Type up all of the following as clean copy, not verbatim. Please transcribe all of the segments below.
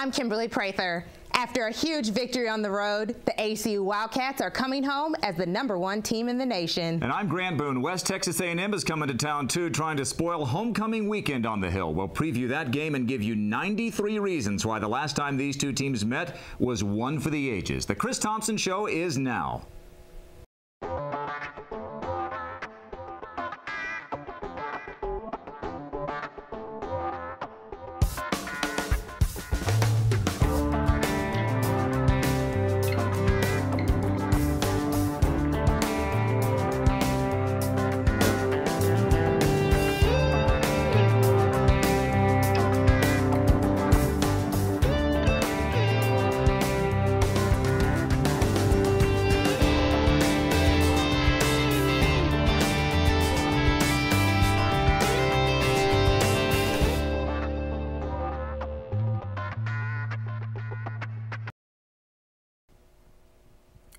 I'm Kimberly Prather. After a huge victory on the road, the ACU Wildcats are coming home as the #1 team in the nation. And I'm Grant Boone. West Texas A&M is coming to town too, trying to spoil homecoming weekend on the Hill. We'll preview that game and give you 93 reasons why the last time these two teams met was one for the ages. The Chris Thomsen Show is now.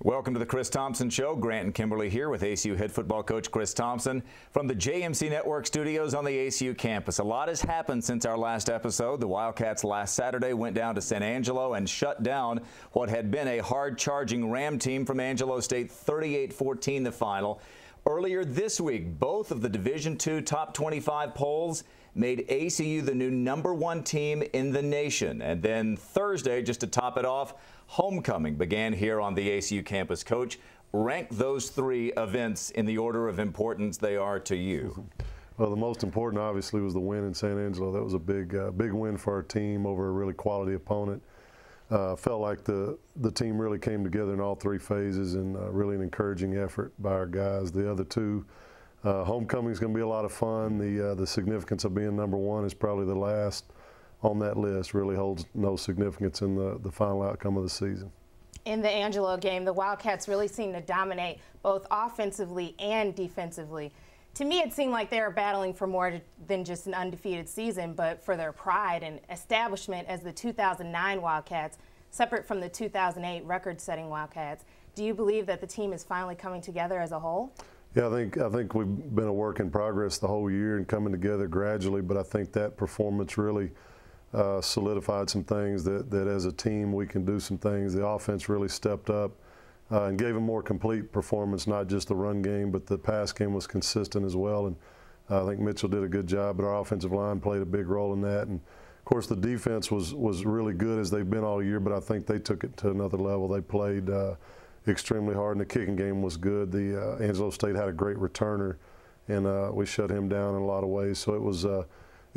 Welcome to the Chris Thomsen Show. Grant and Kimberly here with ACU head football coach Chris Thomsen from the JMC Network studios on the ACU campus. A lot has happened since our last episode. The Wildcats last Saturday went down to San Angelo and shut down what had been a hard-charging Ram team from Angelo State, 38-14 the final. Earlier this week, both of the Division II top 25 polls made ACU the new #1 team in the nation. And then Thursday, just to top it off, homecoming began here on the ACU campus. Coach, rank those three events in the order of importance they are to you. Well, the most important, obviously, was the win in San Angelo. That was a big win for our team over a really quality opponent. Felt like the team really came together in all three phases, and really an encouraging effort by our guys. The other two, homecoming is going to be a lot of fun. The significance of being #1 is probably the last on that list. Really holds no significance in the final outcome of the season. In the Angelo game, the Wildcats really seemed to dominate both offensively and defensively. To me, it seemed like they were battling for more than just an undefeated season, but for their pride and establishment as the 2009 Wildcats, separate from the 2008 record-setting Wildcats. Do you believe that the team is finally coming together as a whole? Yeah, I think we've been a work in progress the whole year and coming together gradually, but I think that performance really solidified some things that as a team we can do some things. The offense really stepped up and gave a more complete performance, not just the run game, but the pass game was consistent as well. And I think Mitchell did a good job, but our offensive line played a big role in that. And of course, the defense was really good as they've been all year, but I think they took it to another level. They played extremely hard, and the kicking game was good. The Angelo State had a great returner, and we shut him down in a lot of ways. So it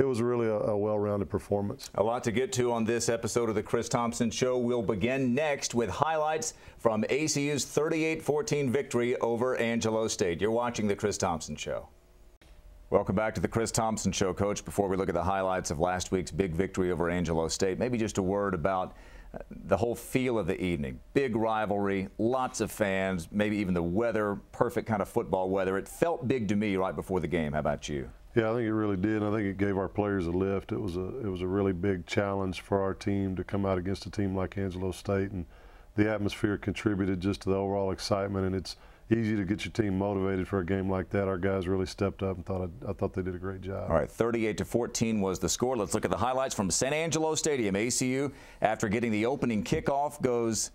was really a well-rounded performance. A lot to get to on this episode of the Chris Thomsen Show. We'll begin next with highlights from ACU's 38-14 victory over Angelo State. You're watching the Chris Thomsen Show. Welcome back to the Chris Thomsen Show, Coach. Before we look at the highlights of last week's big victory over Angelo State, maybe just a word about the whole feel of the evening. Big rivalry, lots of fans, maybe even the weather, perfect kind of football weather. It felt big to me right before the game. How about you? Yeah, I think it really did. I think it gave our players a lift. It was a really big challenge for our team to come out against a team like Angelo State, and the atmosphere contributed just to the overall excitement. And it's easy to get your team motivated for a game like that. Our guys really stepped up, and I thought they did a great job. All right, 38-14 was the score. Let's look at the highlights from San Angelo Stadium. ACU, after getting the opening kickoff, goes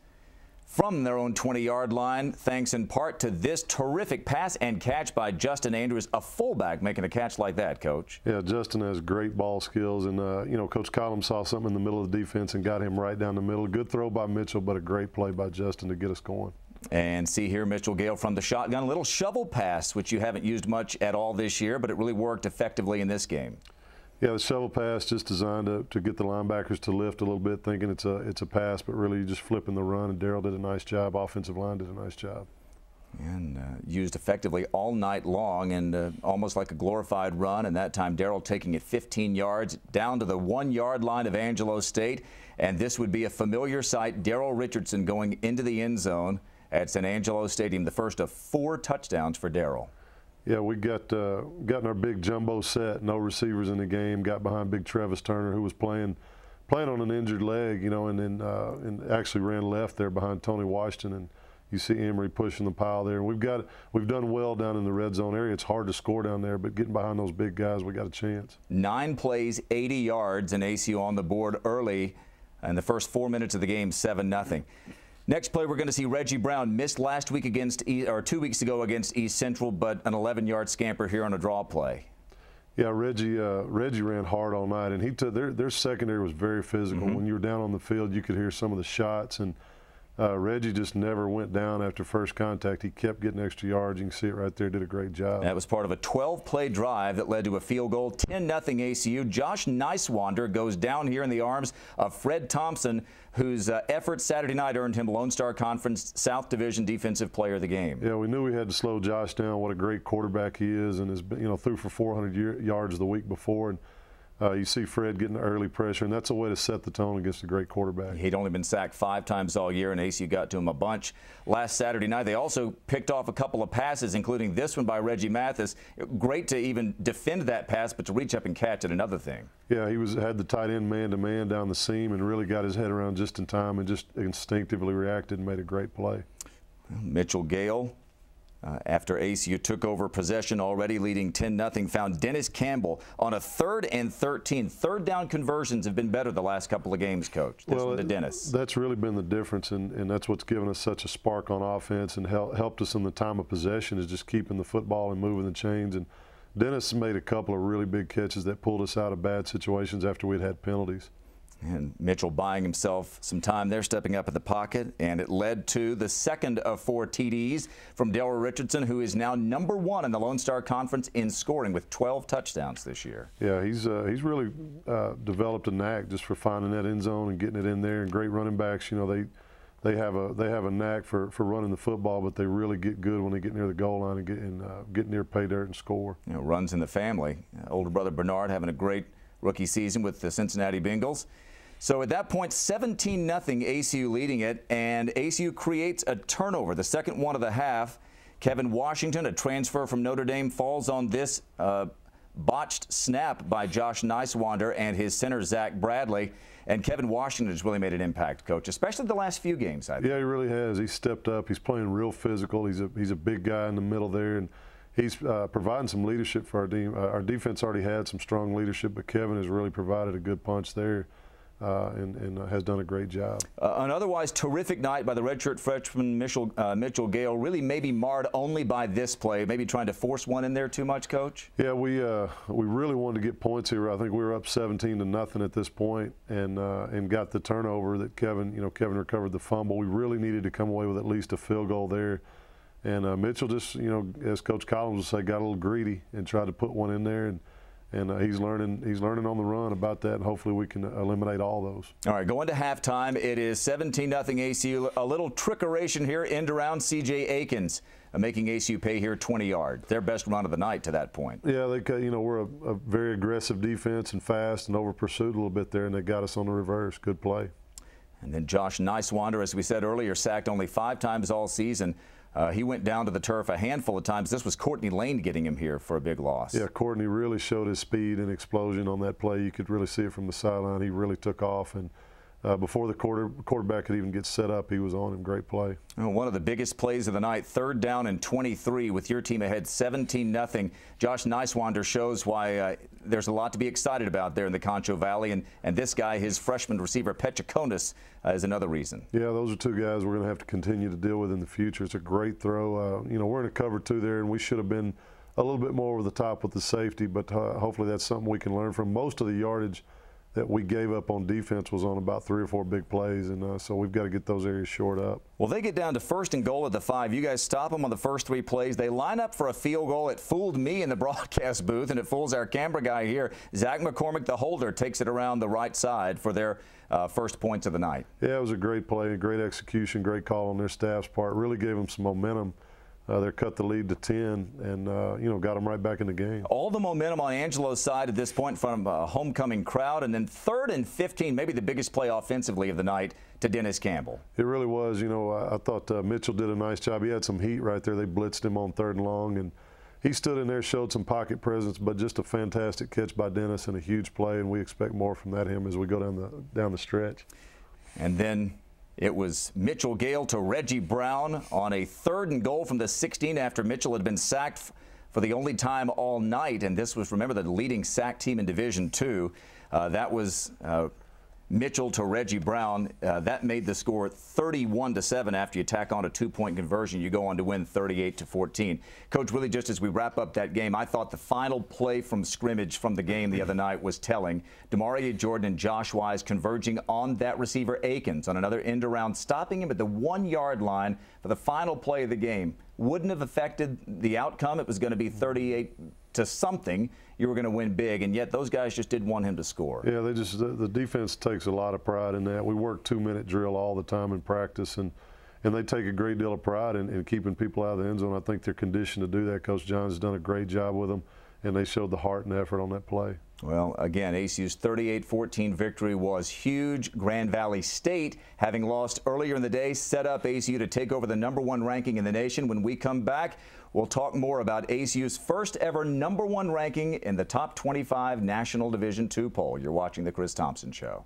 from their own 20-yard line, thanks in part to this terrific pass and catch by Justin Andrews, a fullback making a catch like that, Coach. Yeah, Justin has great ball skills, and you know, Coach Collins saw something in the middle of the defense and got him right down the middle. Good throw by Mitchell, but a great play by Justin to get us going. And see here, Mitchell Gale from the shotgun, a little shovel pass, which you haven't used much at all this year, but it really worked effectively in this game. Yeah, the shovel pass just designed to get the linebackers to lift a little bit, thinking it's a pass, but really just flipping the run, and Darryl did a nice job. Offensive line did a nice job. And used effectively all night long, and almost like a glorified run, and that time Darryl taking it 15 yards down to the 1-yard line of Angelo State. And this would be a familiar sight, Darryl Richardson going into the end zone at San Angelo Stadium, the first of 4 touchdowns for Darryl. Yeah, we got in our big jumbo set, no receivers in the game, got behind big Travis Turner, who was playing on an injured leg, you know, and then and actually ran left there behind Tony Washington, and you see Emery pushing the pile there. And we've done well down in the red zone area. It's hard to score down there, but getting behind those big guys, we got a chance. 9 plays, 80 yards, and ACU on the board early. in the first 4 minutes of the game, 7-0. Next play, we're going to see Reggie Brown missed last week or 2 weeks ago against East Central, but an 11-yard scamper here on a draw play. Yeah, Reggie ran hard all night, and he took their secondary was very physical. When you were down on the field, you could hear some of the shots, and Reggie just never went down after first contact. He kept getting extra yards. You can see it right there. Did a great job. That was part of a 12-play drive that led to a field goal, 10-0 ACU. Josh Nicewander goes down here in the arms of Fred Thomsen, whose efforts Saturday night earned him Lone Star Conference South Division Defensive Player of the Game. Yeah, we knew we had to slow Josh down. What a great quarterback he is, and has been, threw for 400 yards the week before. And you see Fred getting early pressure, and that's a way to set the tone against a great quarterback. He'd only been sacked 5 times all year, and ACU got to him a bunch. Last Saturday night, they also picked off a couple of passes, including this one by Reggie Mathis. Great to even defend that pass, but to reach up and catch it, another thing. Yeah, he had the tight end man-to-man down the seam and really got his head around just in time and just instinctively reacted and made a great play. Mitchell Gale, after ACU took over possession already, leading 10-0, found Dennis Campbell on a 3rd and 13. Third down conversions have been better the last couple of games, Coach. This one to Dennis. That's really been the difference, and that's what's given us such a spark on offense and helped us in the time of possession, is just keeping the football and moving the chains. And Dennis made a couple of really big catches that pulled us out of bad situations after we'd had penalties. And Mitchell buying himself some time there, stepping up at the pocket, and it led to the second of 4 TDs from Delroy Richardson, who is now #1 in the Lone Star Conference in scoring with 12 touchdowns this year. Yeah, he's really developed a knack just for finding that end zone and getting it in there. And great running backs, they have a knack for running the football, but they really get good when they get near the goal line and get near pay dirt and score. Runs in the family. Older brother Bernard having a great rookie season with the Cincinnati Bengals. So at that point, 17-0 ACU leading it, and ACU creates a turnover, the second one of the half. Kevin Washington, a transfer from Notre Dame, falls on this botched snap by Josh Nicewander and his center, Zach Bradley. And Kevin Washington has really made an impact, Coach, especially the last few games, I think. Yeah, he really has. He's stepped up. He's playing real physical. He's a big guy in the middle there, and he's providing some leadership for our team. Our defense already had some strong leadership, but Kevin has really provided a good punch there. And has done a great job. An otherwise terrific night by the redshirt freshman Mitchell Gale, really maybe marred only by this play, maybe trying to force one in there too much, Coach? Yeah, we really wanted to get points here. I think we were up 17-0 at this point, and got the turnover that Kevin recovered the fumble. We really needed to come away with at least a field goal there. And Mitchell just, as Coach Collins would say, got a little greedy and tried to put one in there. And he's learning on the run about that, and hopefully we can eliminate all those. All right, going to halftime, it is 17-0 ACU. A little trickeration here, end around C.J. Akins, making ACU pay here 20 yards. Their best run of the night to that point. Yeah, we're a very aggressive defense and fast and over pursued a little bit there, and they got us on the reverse. Good play. And then Josh Nicewander, as we said earlier, sacked only 5 times all season. He went down to the turf a handful of times. This was Courtney Lane getting him here for a big loss. Yeah, Courtney really showed his speed and explosion on that play. You could really see it from the sideline. He really took off, and before the quarterback could even get set up, he was on him. Great play. One of the biggest plays of the night, 3rd down and 23 with your team ahead 17-0. Josh Nicewander shows why there's a lot to be excited about there in the Concho Valley, and this guy, his freshman receiver Pechakonis, is another reason. Yeah, those are 2 guys we're going to have to continue to deal with in the future. It's a great throw. We're in a cover 2 there, and we should have been a little bit more over the top with the safety, but hopefully that's something we can learn from. Most of the yardage that we gave up on defense was on about 3 or 4 big plays, and so we've got to get those areas shored up. Well, they get down to 1st and goal at the 5. You guys stop them on the first 3 plays. They line up for a field goal. It fooled me in the broadcast booth, and it fools our camera guy here. Zach McCormick, the holder, takes it around the right side for their first points of the night. Yeah, it was a great play, great execution, great call on their staff's part. Really gave them some momentum. They cut the lead to 10 and, got them right back in the game. All the momentum on Angelo's side at this point in front of a homecoming crowd. And then 3rd and 15, maybe the biggest play offensively of the night to Dennis Campbell. It really was. I thought Mitchell did a nice job. He had some heat right there. They blitzed him on 3rd and long, and he stood in there, showed some pocket presence, but just a fantastic catch by Dennis and a huge play, and we expect more from him as we go down the stretch. And then it was Mitchell Gale to Reggie Brown on a 3rd and goal from the 16 after Mitchell had been sacked for the only time all night. And this was, remember, the leading sack team in Division II. That was Mitchell to Reggie Brown. That made the score 31-7 after you tack on a 2-point conversion. You go on to win 38-14. Coach, really just as we wrap up that game, I thought the final play from scrimmage from the game the other night was telling. Demaria Jordan and Josh Wise converging on that receiver Akins on another end around, stopping him at the 1-yard line for the final play of the game. Wouldn't have affected the outcome. It was going to be 38 to something. You were going to win big, and yet those guys just didn't want him to score. Yeah, the defense takes a lot of pride in that. We work 2-minute drill all the time in practice, and they take a great deal of pride in keeping people out of the end zone. I think they're conditioned to do that. Coach John's done a great job with them, and they showed the heart and effort on that play. Well, again, ACU's 38-14 victory was huge. Grand Valley State, having lost earlier in the day, set up ACU to take over the #1 ranking in the nation. When we come back, we'll talk more about ACU's first ever #1 ranking in the top 25 National Division II poll. You're watching The Chris Thomsen Show.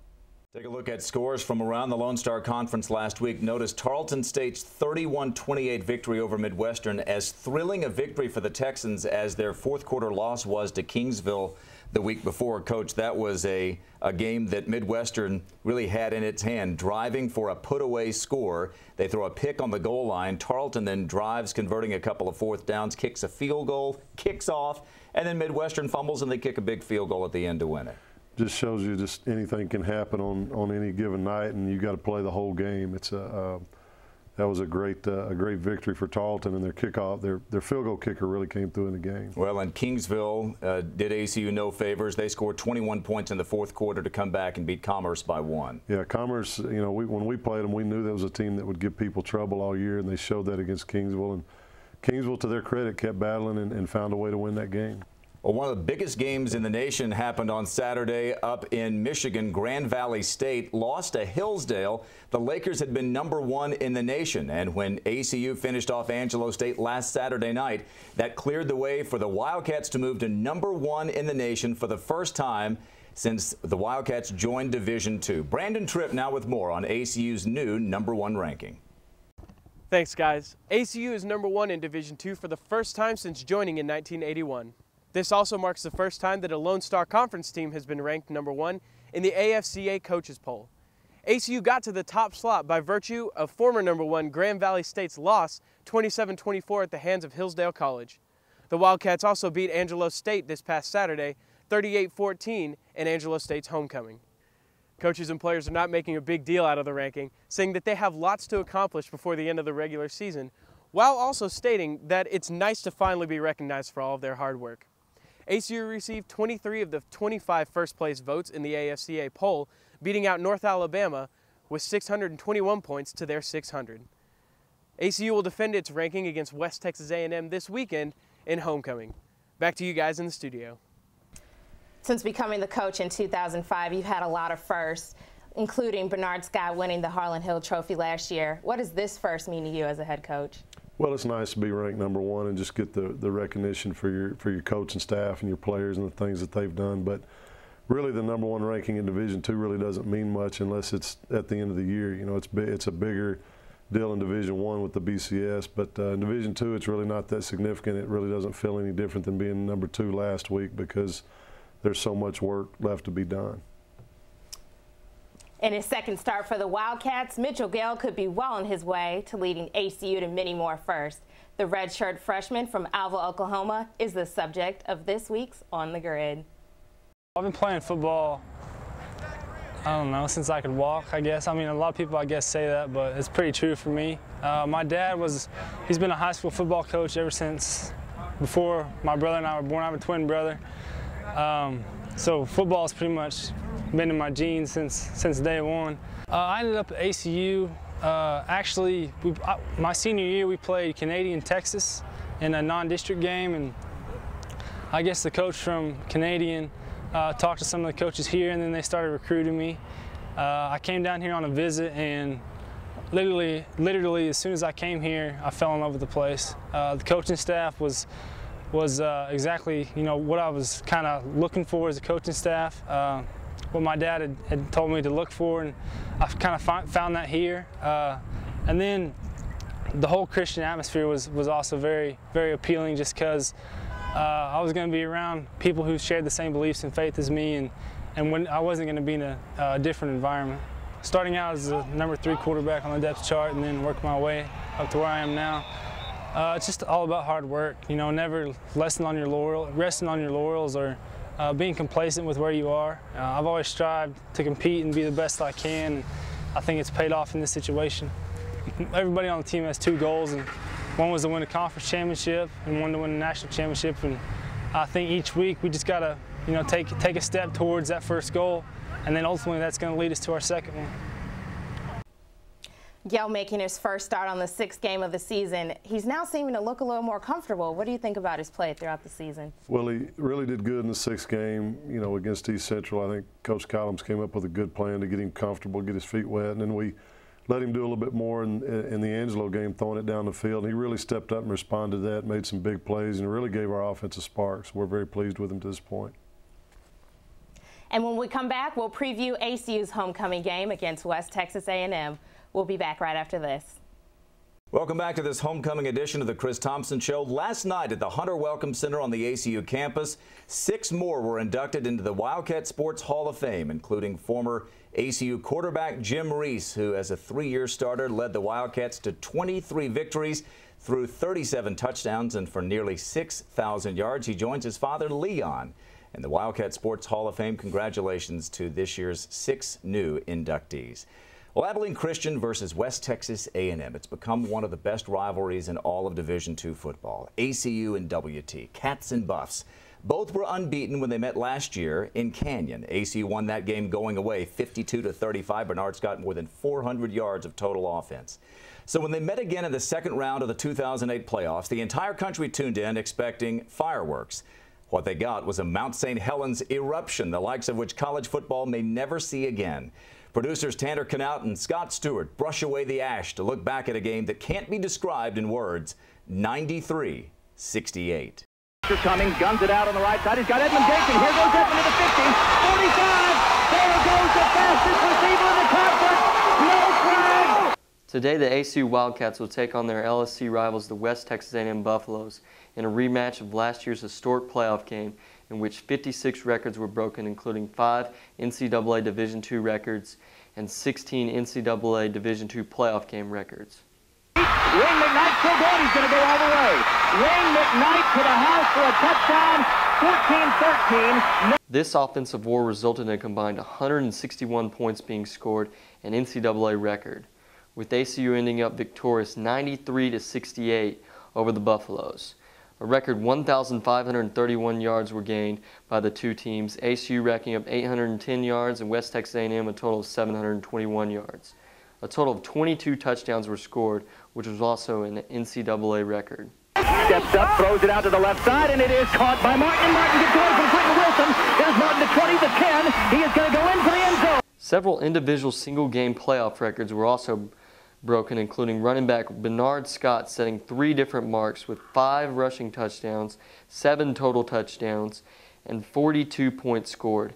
Take a look at scores from around the Lone Star Conference last week. Notice Tarleton State's 31-28 victory over Midwestern, as thrilling a victory for the Texans as their fourth-quarter loss was to Kingsville the week before. Coach, that was a game that Midwestern really had in its hand, driving for a put-away score. They throw a pick on the goal line. Tarleton then drives, converting a couple of fourth downs, kicks a field goal, kicks off, and then Midwestern fumbles, and they kick a big field goal at the end to win it. Just shows you just anything can happen on any given night, and you got to play the whole game. It's that was a great victory for Tarleton, and their kickoff, their field goal kicker really came through in the game. Well, and Kingsville did ACU no favors. They scored 21 points in the fourth quarter to come back and beat Commerce by 1. Yeah, Commerce, you know, when we played them, we knew that was a team that would give people trouble all year, and they showed that against Kingsville. And Kingsville, to their credit, kept battling and found a way to win that game. Well, one of the biggest games in the nation happened on Saturday up in Michigan. Grand Valley State lost to Hillsdale. The Lakers had been #1 in the nation, and when ACU finished off Angelo State last Saturday night, that cleared the way for the Wildcats to move to #1 in the nation for the first time since the Wildcats joined Division II. Brandon Tripp now with more on ACU's new #1 ranking. Thanks, guys. ACU is #1 in Division II for the first time since joining in 1981. This also marks the first time that a Lone Star Conference team has been ranked #1 in the AFCA Coaches Poll. ACU got to the top slot by virtue of former #1 Grand Valley State's loss 27-24 at the hands of Hillsdale College. The Wildcats also beat Angelo State this past Saturday 38-14 in Angelo State's homecoming. Coaches and players are not making a big deal out of the ranking, saying that they have lots to accomplish before the end of the regular season, while also stating that it's nice to finally be recognized for all of their hard work. ACU received 23 of the 25 first-place votes in the AFCA poll, beating out North Alabama with 621 points to their 600. ACU will defend its ranking against West Texas A&M this weekend in homecoming. Back to you guys in the studio. Since becoming the coach in 2005, you've had a lot of firsts, including Bernard Scott winning the Harlan Hill Trophy last year. What does this first mean to you as a head coach? Well, it's nice to be ranked #1 and just get the recognition for your coach and staff and your players and the things that they've done. But really, the #1 ranking in Division II really doesn't mean much unless it's at the end of the year. You know, it's a bigger deal in Division I with the BCS, but in Division II, it's really not that significant. It really doesn't feel any different than being #2 last week because there's so much work left to be done. In his second start for the Wildcats, Mitchell Gale could be well on his way to leading ACU to many more firsts. The redshirt freshman from Alva, Oklahoma, is the subject of this week's On the Grid. I've been playing football, I don't know, since I could walk, I guess. I mean, a lot of people, I guess, say that, but it's pretty true for me. My dad he's been a high school football coach ever since before my brother and I were born. I have a twin brother. So football's pretty much been in my genes since day one. I ended up at ACU. Actually, my senior year we played Canadian, Texas in a non-district game, and I guess the coach from Canadian talked to some of the coaches here, and then they started recruiting me. I came down here on a visit, and literally as soon as I came here, I fell in love with the place. The coaching staff was exactly, you know, what I was kind of looking for as a coaching staff. What my dad had told me to look for, and I kind of found that here. And then the whole Christian atmosphere was also very, very appealing, just because I was going to be around people who shared the same beliefs and faith as me, and when I wasn't going to be in a different environment. Starting out as the number 3 quarterback on the depth chart and then work my way up to where I am now. It's just all about hard work, you know, never resting on your laurels or being complacent with where you are. I've always strived to compete and be the best I can, and I think it's paid off in this situation. Everybody on the team has 2 goals, and one was to win a conference championship and one to win a national championship, and I think each week we just got to, you know, take a step towards that first goal, and then ultimately that's going to lead us to our second one. Yale making his first start on the 6th game of the season. He's now seeming to look a little more comfortable. What do you think about his play throughout the season? Well, he really did good in the 6th game, you know, against East Central. I think Coach Collins came up with a good plan to get him comfortable, get his feet wet, and then we let him do a little bit more in the Angelo game, throwing it down the field. He really stepped up and responded to that, made some big plays, and really gave our offense a spark. So we're very pleased with him to this point. And when we come back, we'll preview ACU's homecoming game against West Texas A&M. We'll be back right after this. Welcome back to this homecoming edition of the Chris Thomsen Show. Last night at the Hunter Welcome Center on the ACU campus, 6 more were inducted into the Wildcat Sports Hall of Fame, including former ACU quarterback Jim Reese, who as a 3-year starter led the Wildcats to 23 victories, threw 37 touchdowns, and for nearly 6,000 yards. He joins his father Leon in the Wildcat Sports Hall of Fame. Congratulations to this year's 6 new inductees. Well, Abilene Christian versus West Texas A&M. It's become one of the best rivalries in all of Division II football. ACU and WT, Cats and Buffs. Both were unbeaten when they met last year in Canyon. ACU won that game going away 52-35. Bernard Scott more than 400 yards of total offense. So when they met again in the second round of the 2008 playoffs, the entire country tuned in expecting fireworks. What they got was a Mount St. Helens eruption, the likes of which college football may never see again. Producers Tanner Knaut and Scott Stewart brush away the ash to look back at a game that can't be described in words. 93-68. Coming, guns it out on the right side. He's got Edmund Jason. Here goes Edmund to the 50, 45. There goes the fastest receiver in the conference. No flag. Today, the ACU Wildcats will take on their LSC rivals, the West Texas A&M Buffaloes, in a rematch of last year's historic playoff game in which 56 records were broken, including 5 NCAA Division II records and 16 NCAA Division II playoff game records. Wayne McKnight still going. He's going to go all the way. Wayne McKnight to the house for a touchdown, 14-13. This offensive war resulted in a combined 161 points being scored, an NCAA record, with ACU ending up victorious 93-68 over the Buffaloes. A record 1,531 yards were gained by the two teams, ACU racking up 810 yards and West Texas A&M a total of 721 yards. A total of 22 touchdowns were scored, which was also an NCAA record. Steps up, throws it out to the left side, and it is caught by Martin. Martin gets away from Quentin Wilson. There's Martin to 20, to 10. He is going to go in for the end zone. Several individual single-game playoff records were also broken, including running back Bernard Scott setting 3 different marks with 5 rushing touchdowns, 7 total touchdowns, and 42 points scored.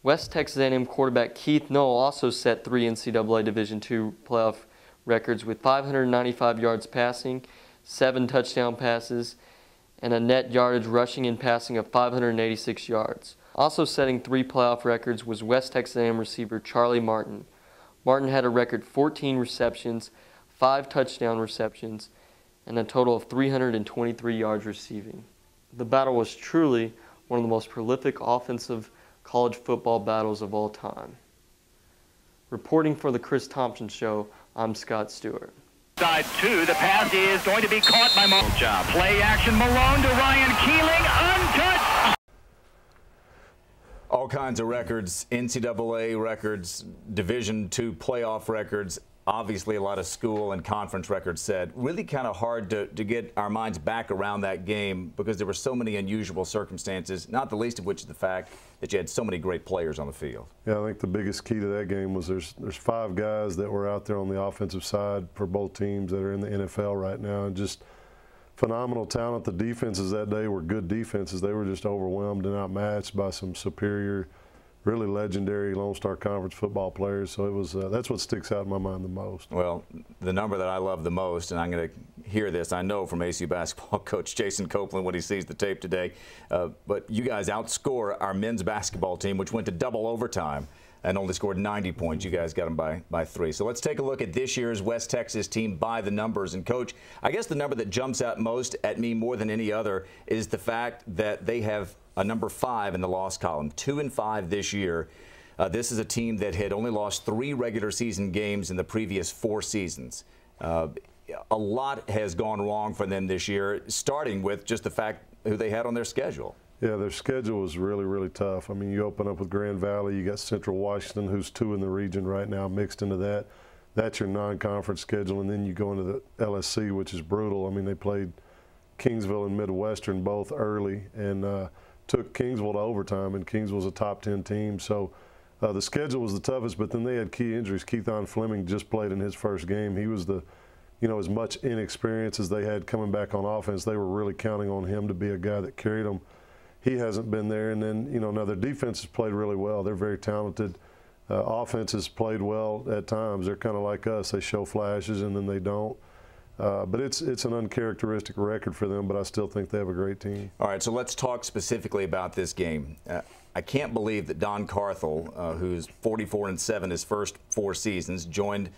West Texas A&M quarterback Keith Noll also set 3 NCAA Division II playoff records with 595 yards passing, 7 touchdown passes, and a net yardage rushing and passing of 586 yards. Also setting 3 playoff records was West Texas A&M receiver Charlie Martin. Martin had a record 14 receptions, 5 touchdown receptions, and a total of 323 yards receiving. The battle was truly one of the most prolific offensive college football battles of all time. Reporting for the Chris Thomsen Show, I'm Scott Stewart. Side 2, the pass is going to be caught by Malone. Play action, Malone to Ryan Keeling, untouched. All kinds of records, NCAA records, Division II playoff records, obviously a lot of school and conference records set. Really kind of hard to get our minds back around that game because there were so many unusual circumstances, not the least of which is the fact that you had so many great players on the field. Yeah, I think the biggest key to that game was there's 5 guys that were out there on the offensive side for both teams that are in the NFL right now, and just phenomenal talent. The defenses that day were good defenses. They were just overwhelmed and outmatched by some superior really legendary Lone Star Conference football players. So it was that's what sticks out in my mind the most. Well, the number that I love the most, and I'm going to hear this, I know from ACU basketball coach Jason Copeland when he sees the tape today, but you guys outscore our men's basketball team, which went to double overtime and only scored 90 points. You guys got them by 3. So let's take a look at this year's West Texas team by the numbers. And, Coach, I guess the number that jumps out most at me more than any other is the fact that they have a number 5 in the loss column, 2-5 this year. This is a team that had only lost 3 regular season games in the previous 4 seasons. A lot has gone wrong for them this year, starting with just the fact who they had on their schedule. Yeah, their schedule was really, really tough. I mean, you open up with Grand Valley, you got Central Washington, who's 2 in the region right now, mixed into that. That's your non-conference schedule, and then you go into the LSC, which is brutal. I mean, they played Kingsville and Midwestern both early and took Kingsville to overtime, and Kingsville's a top 10 team. So the schedule was the toughest, but then they had key injuries. Keithon Fleming just played in his first game. He was the, as much inexperience as they had coming back on offense, they were really counting on him to be a guy that carried them. He hasn't been there, and then, now their defense has played really well. They're very talented. Offense has played well at times. They're kind of like us. They show flashes, and then they don't. But it's an uncharacteristic record for them, but I still think they have a great team. All right, so let's talk specifically about this game. I can't believe that Don Carthel, who's 44-7 his first 4 seasons, joined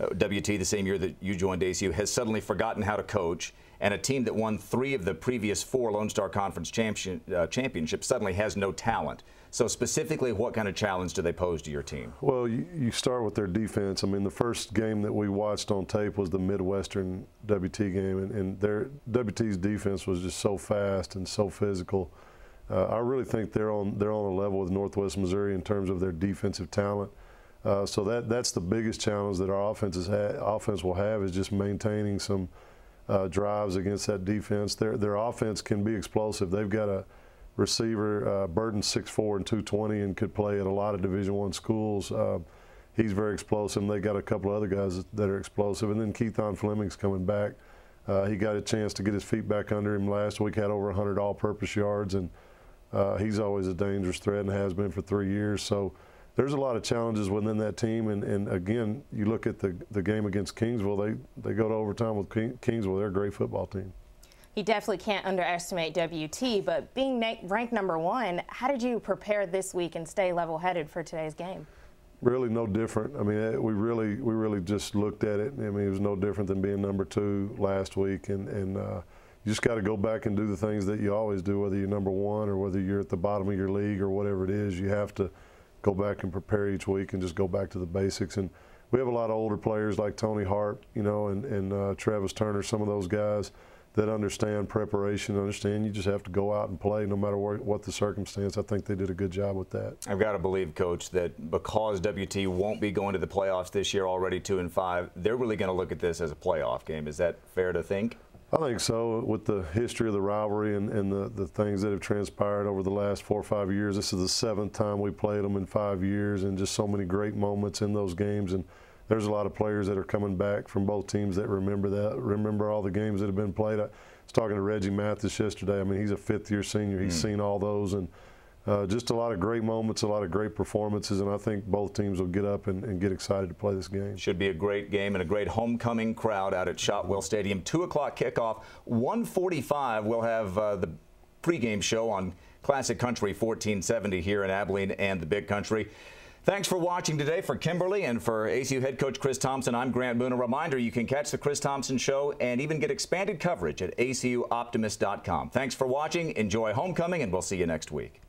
WT the same year that you joined ACU, has suddenly forgotten how to coach, and a team that won 3 of the previous 4 Lone Star Conference championships suddenly has no talent. So specifically, what kind of challenge do they pose to your team? Well, you start with their defense. I mean, the first game that we watched on tape was the Midwestern WT game, and their WT's defense was just so fast and so physical. I really think they're on a level with Northwest Missouri in terms of their defensive talent. So that's the biggest challenge that our offense will have, is just maintaining some drives against that defense. Their offense can be explosive. They've got a receiver, Burton, 6'4" and 220, and could play at a lot of Division I schools. He's very explosive. And they got a couple of other guys that are explosive. And then Keithon Fleming's coming back. He got a chance to get his feet back under him last week, had over 100 all-purpose yards, and he's always a dangerous threat and has been for 3 years. So there's a lot of challenges within that team, and again, you look at the game against Kingsville, they go to overtime with Kingsville. They're a great football team. You definitely can't underestimate WT, but being ranked number 1, how did you prepare this week and stay level-headed for today's game? Really no different. I mean, we really just looked at it. I mean, it was no different than being number 2 last week, and you just got to go back and do the things that you always do, whether you're number 1 or whether you're at the bottom of your league or whatever it is. You have to go back and prepare each week and just go back to the basics. And we have a lot of older players like Tony Hart, and Travis Turner, some of those guys that understand preparation, understand you just have to go out and play no matter what the circumstance. I think they did a good job with that. I've got to believe, Coach, that because WT won't be going to the playoffs this year, already 2-5, they're really going to look at this as a playoff game. Is that fair to think? I think so. With the history of the rivalry and the things that have transpired over the last 4 or 5 years, this is the 7th time we played them in 5 years, and just so many great moments in those games. And there's a lot of players that are coming back from both teams that remember all the games that have been played. I was talking to Reggie Mathis yesterday. I mean, he's a 5th-year senior. He's seen all those, and just a lot of great moments, a lot of great performances, and I think both teams will get up and get excited to play this game. Should be a great game and a great homecoming crowd out at Shotwell Stadium. 2 o'clock kickoff, 1:45. We'll have the pregame show on Classic Country 1470 here in Abilene and the Big Country. Thanks for watching today. For Kimberly and for ACU head coach Chris Thomsen, I'm Grant Boone. A reminder, you can catch the Chris Thomsen Show and even get expanded coverage at acuoptimist.com. Thanks for watching. Enjoy homecoming, and we'll see you next week.